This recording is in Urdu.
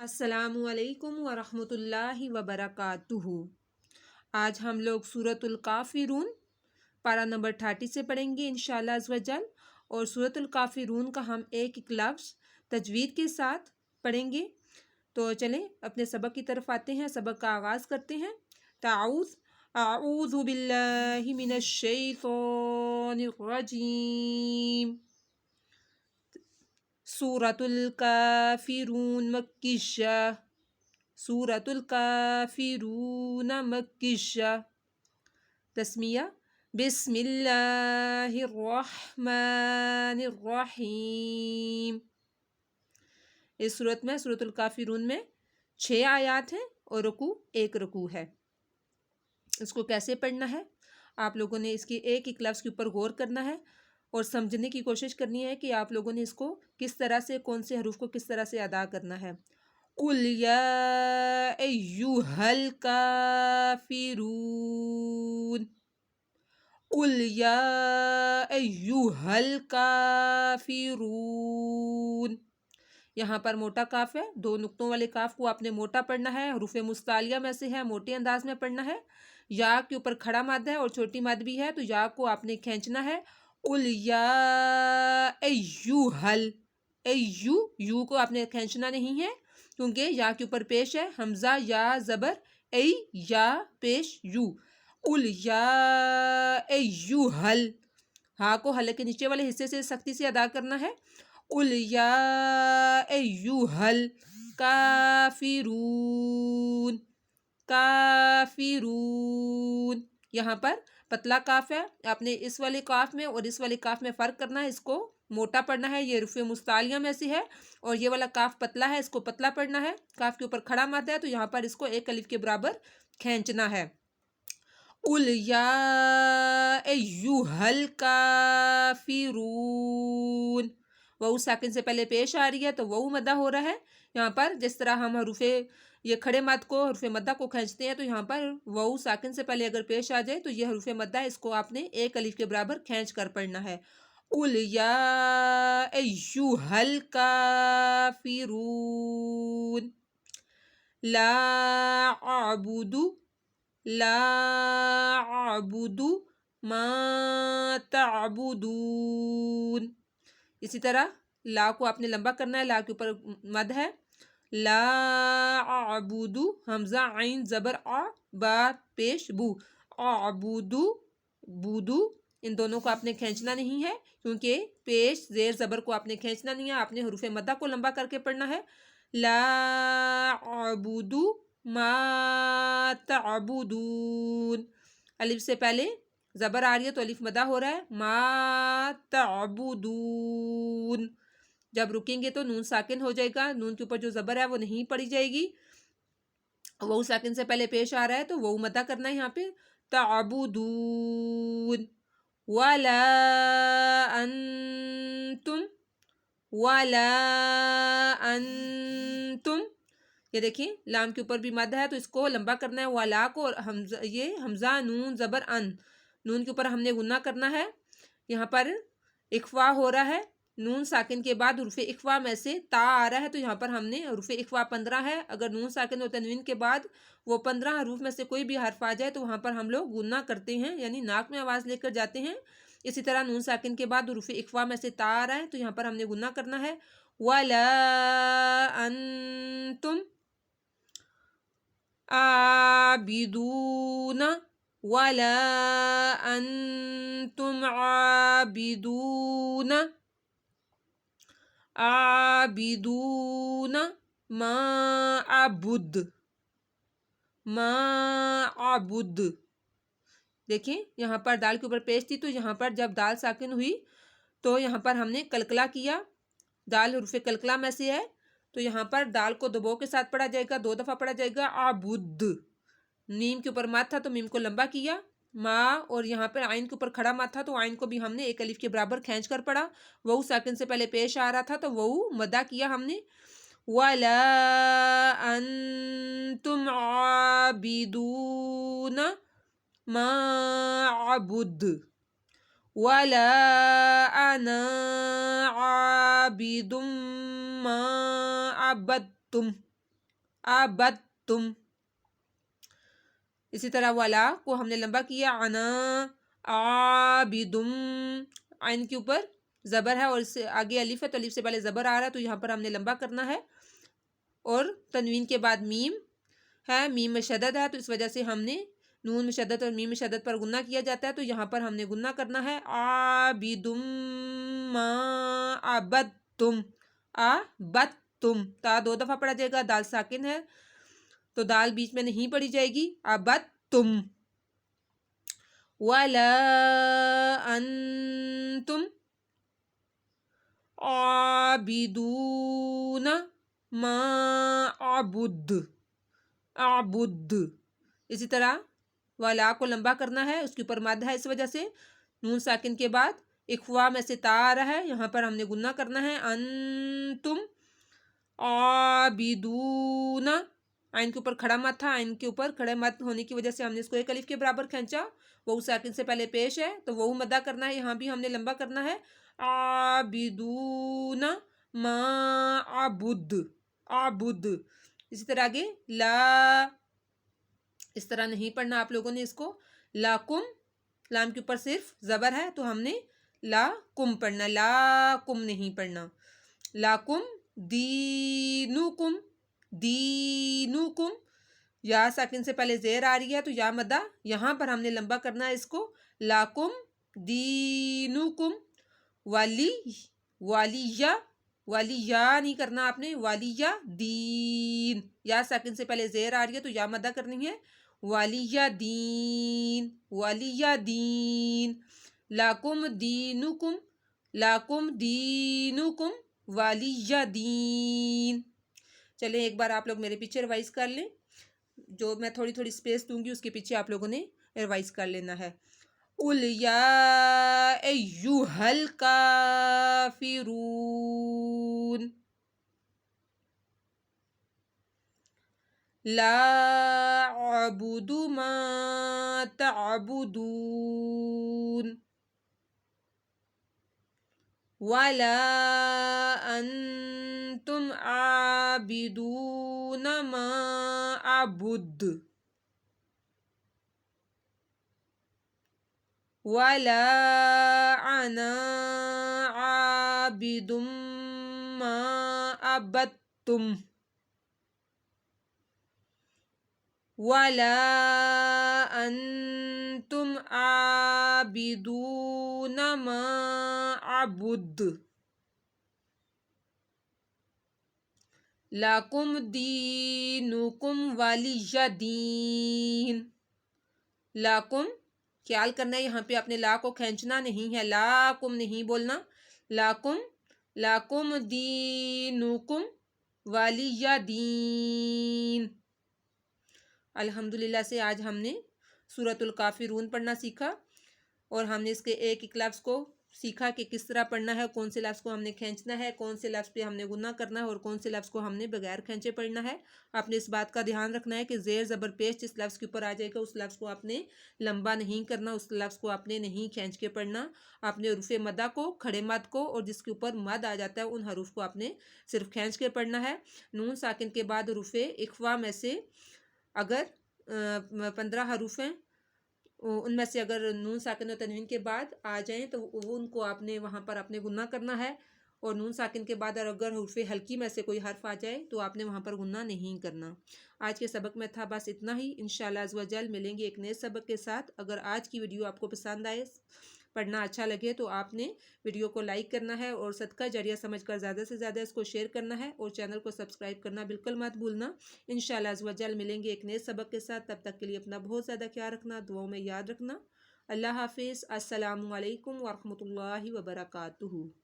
السلام علیکم ورحمۃ اللہ وبرکاتہ۔ آج ہم لوگ سورۃ الکافرون پارہ نمبر 30 سے پڑھیں گے انشاءاللہ عز و جل، اور سورۃ الکافرون کا ہم ایک ایک لفظ تجوید کے ساتھ پڑھیں گے۔ تو چلیں اپنے سبق کی طرف آتے ہیں، سبق کا آغاز کرتے ہیں۔ اعوذ باللہ من الشیطان الرجیم۔ سورۃ الکافرون مکیہ، سورۃ الکافرون مکیہ۔ تسمیہ: بسم اللہ الرحمن الرحیم۔ اس سورت میں، سورۃ الکافرون میں 6 آیات ہیں اور رکوع 1 رکوع ہے۔ اس کو کیسے پڑھنا ہے، آپ لوگوں نے اس کی ایک ایک لفظ کے اوپر غور کرنا ہے اور سمجھنے کی کوشش کرنی ہے کہ آپ لوگوں نے اس کو کس طرح سے، کون سے حروف کو کس طرح سے ادا کرنا ہے۔ قُلْ يَا أَيُّهَا الْكَافِرُونَ، قُلْ يَا أَيُّهَا الْكَافِرُونَ۔ یہاں پر موٹا کاف ہے، 2 نقطوں والے کاف کو آپ نے موٹا پڑھنا ہے، حروف مستعلیہ میں سے ہے، موٹے انداز میں پڑھنا ہے۔ یا کے اوپر کھڑا مد ہے اور چھوٹی مد بھی ہے، تو یا کو آپ نے کھینچنا ہے۔ قُلْ يَا أَيُّهَا، یو کو آپ نے کھینچنا نہیں ہے کیونکہ یا کے اوپر پیش ہے حمزہ یا زبر ای، یا پیش یو۔ قُلْ يَا أَيُّهَا، ہا کو حلق کے نیچے والے حصے سے سختی سے ادا کرنا ہے۔ قُلْ يَا أَيُّهَا الْكَافِرُونَ، کافرون۔ یہاں پر پتلا کاف ہے، آپ نے اس والے کاف میں اور اس والے کاف میں فرق کرنا ہے، اس کو موٹا پڑھنا ہے، یہ حروف مستعلیہ میں سے ہے، اور یہ والا کاف پتلا ہے، اس کو پتلا پڑھنا ہے۔ کاف کے اوپر کھڑا مد ہے تو یہاں پر اس کو 1 الف کے برابر کھینچنا ہے۔ قُلْ يَا أَيُّهَا الْكَافِرُونَ، واو ساکن سے پہلے پیش آ رہی ہے تو واو مدہ ہو رہا ہے۔ یہاں پر جس طرح ہم حروف یہ کھڑے مد کو، حروف مدہ کو کھینچتے ہیں، تو یہاں پر واو ساکن سے پہلے اگر پیش آ جائے تو یہ حروف مدہ اس کو آپ نے 1 الف کے برابر کھینچ کر پڑھنا ہے۔ قُلْ يَا أَيُّهَا الْكَافِرُونَ لَا أَعْبُدُ مَا تَعْبُدُونَ۔ اسی طرح لا کو آپ نے لمبا کرنا ہے، لا کے اوپر مد ہے۔ لا اعبد، حمزہ عین زبر آ، با پیش بو، اعبد بودو، ان دونوں کو آپ نے کھینچنا نہیں ہے کیونکہ پیش زیر زبر کو آپ نے کھینچنا نہیں ہے، آپ نے حروف مدہ کو لمبا کر کے پڑھنا ہے۔ لا اعبد ما تعبدون، الف سے پہلے زبر آ رہی ہے تو الف مدہ ہو رہا ہے۔ ما تعبدون، جب رکیں گے تو نون ساکن ہو جائے گا، نون کے اوپر جو زبر ہے وہ نہیں پڑی جائے گی، وہ ساکن سے پہلے پیش آ رہا ہے تو وہ مدہ کرنا ہے یہاں پہ۔ تعبدون ولا انتم، ولا انتم، یہ دیکھیں لام کے اوپر بھی مد ہے تو اس کو لمبا کرنا ہے، والا کو، اور یہ حمزہ نون زبر ان، نون کے اوپر ہم نے غنہ کرنا ہے۔ یہاں پر اخفا ہو رہا ہے، نون ساکن کے بعد حروف اخفا میں سے تا آ رہا ہے تو یہاں پر ہم نے حروف اخفا 15 ہے، اگر نون ساکن اور تنوین کے بعد وہ 15 حروف میں سے کوئی بھی حرف آ جائے تو وہاں پر ہم لوگ غنہ کرتے ہیں، یعنی ناک میں آواز لے کر جاتے ہیں۔ اسی طرح نون ساکن کے بعد حروف اخفا میں سے تا آ رہا ہے تو یہاں پر ہم نے غنہ کرنا ہے۔ وَلَا أَنْتُمْ عَابِدُونَ، وَلَا أَنْتُمْ عَابِدُونَ، عَابِدُونَ ما أعبد، ما أعبد۔ دیکھیں یہاں پر دال کے اوپر پیش تھی تو یہاں پر جب دال ساکن ہوئی تو یہاں پر ہم نے کلکلا کیا، دال حروف کلکلا میں سے ہے تو یہاں پر دال کو دبو کے ساتھ پڑھا جائے گا، 2 دفعہ پڑھا جائے گا۔ عبد، نیم کے اوپر مد تھا تو میم کو لمبا کیا، ما، اور یہاں پر عین کے اوپر کھڑا مد تھا تو عین کو بھی ہم نے 1 الف کے برابر کھینچ کر پڑھا، وہ ساکن سے پہلے پیش آ رہا تھا تو وہ مدہ کیا ہم نے۔ وَلَا أَنْتُمْ عَابِدُونَ ما أعبد، وَلَا أَنَا عَابِدٌ ما عَبَدتُّمْ، عبدتم. اسی طرح والا کو ہم نے لمبا کیا، انا عابدم، عین کے اوپر زبر ہے اور اس سے آگے الف ہے تو الف سے پہلے زبر آ رہا ہے تو یہاں پر ہم نے لمبا کرنا ہے، اور تنوین کے بعد میم ہے، میم میں شدد ہے تو اس وجہ سے ہم نے نون میں شدت اور میم میں شدت پر گنہ کیا جاتا ہے تو یہاں پر ہم نے گنہ کرنا ہے، عابدم ما عبدتم، عبدتم. تا 2 دفعہ پڑھا جائے گا، دال ساکن ہے تو دال بیچ میں نہیں پڑھی جائے گی، عبدتم. ولا انتم عابدون ما اعبد، اعبد. اسی طرح والا کو لمبا کرنا ہے، اس کے اوپر مد ہے اس وجہ سے نون ساکن کے بعد ایک خوا میں سے تا آ رہا ہے، یہاں پر ہم نے گنہ کرنا ہے، انتم عابدون. عین کے اوپر کھڑا مد تھا، عین کے اوپر کھڑے مد ہونے کی وجہ سے ہم نے اس کو ایک الف کے برابر کھینچا، وہ ساکن سے پہلے پیش ہے تو وہ مدہ کرنا ہے، یہاں بھی ہم نے لمبا کرنا ہے، عابدون ما عبد، عبد. اسی طرح آگے لا، اس طرح نہیں پڑھنا آپ لوگوں نے اس کو، لاکم، لام کے اوپر صرف زبر ہے تو ہم نے لا کم پڑھنا، لا کم نہیں پڑھنا، لاکم دینکم، دینکم. یا ساکن سے پہلے زیر آ رہی ہے تو یا مدہ، یہاں پر ہم نے لمبا کرنا ہے اس کو، لاکم دینکم. والی، والیہ، والیہ نہیں کرنا آپ نے، والیہ دین، یا ساکن سے پہلے زیر آ رہی ہے تو یا مدہ کرنی ہے، والیہ دین، والیہ دین. لاکم دینکم، لاکم دینکم والیہ دین. چلیں ایک بار آپ لوگ میرے پیچھے ریوائز کر لیں، جو میں تھوڑی تھوڑی سپیس دوں گی اس کے پیچھے آپ لوگوں نے ریوائز کر لینا ہے. قُلْ يَا أَيُّهَا الْكَافِرُونَ لَا أَعْبُدُ مَا تَعْبُدُونَ وَلَا أَنْتُمْ عَابِدُونَ مَا أَعْبُدُ وَلَا أَنَا عَابِدٌ مَا عَبَدتُّمْ وَلَا أَنْتُمْ عَابِدُونَ مَا أَعْبُدُ لَكُمْ دِينُكُمْ وَلِيَّ دِين. لاکم خیال کرنا ہے، یہاں پہ اپنے لا کو کھینچنا نہیں ہے، لاکم نہیں بولنا، لاکم، لاکم دینکم ولیہ دین. الحمدللہ سے آج ہم نے سورۃ الکافرون پڑھنا سیکھا اور ہم نے اس کے ایک ایک لفظ کو سیکھا کہ کس طرح پڑھنا ہے، کون سے لفظ کو ہم نے کھینچنا ہے، کون سے لفظ پہ ہم نے گنہ کرنا ہے اور کون سے لفظ کو ہم نے بغیر کھینچے پڑھنا ہے. آپ نے اس بات کا دھیان رکھنا ہے کہ زیر زبر پیش جس لفظ کے اوپر آ جائے گا اس لفظ کو آپ نے لمبا نہیں کرنا، اس لفظ کو آپ نے نہیں کھینچ کے پڑھنا. آپ نے حروف مدہ کو، کھڑے مد کو اور جس کے اوپر مد آ جاتا ہے ان حروف کو آپ نے صرف کھینچ کے پڑھنا ہے. نون ساکن کے بعد حروف اخفا میں سے اگر 15 حروف ہیں ان میں سے اگر نون ساکن و تنوین کے بعد آ جائیں تو ان کو آپ نے وہاں پر اپنے گنہ کرنا ہے، اور نون ساکن کے بعد اگر حروف ہلکی میں سے کوئی حرف آ جائے تو آپ نے وہاں پر گنہ نہیں کرنا. آج کے سبق میں تھا بس اتنا ہی. انشاءاللہ عز و جل ملیں گے ایک نئے سبق کے ساتھ. اگر آج کی ویڈیو آپ کو پسند آئے، پڑھنا اچھا لگے تو آپ نے ویڈیو کو لائک کرنا ہے اور صدقہ جاریہ سمجھ کر زیادہ سے زیادہ اس کو شیئر کرنا ہے اور چینل کو سبسکرائب کرنا بالکل مت بھولنا. انشاءاللہ عز و جل ملیں گے ایک نئے سبق کے ساتھ. تب تک کے لیے اپنا بہت زیادہ خیال رکھنا، دعاؤں میں یاد رکھنا. اللہ حافظ. السلام علیکم ورحمۃ اللہ وبرکاتہ.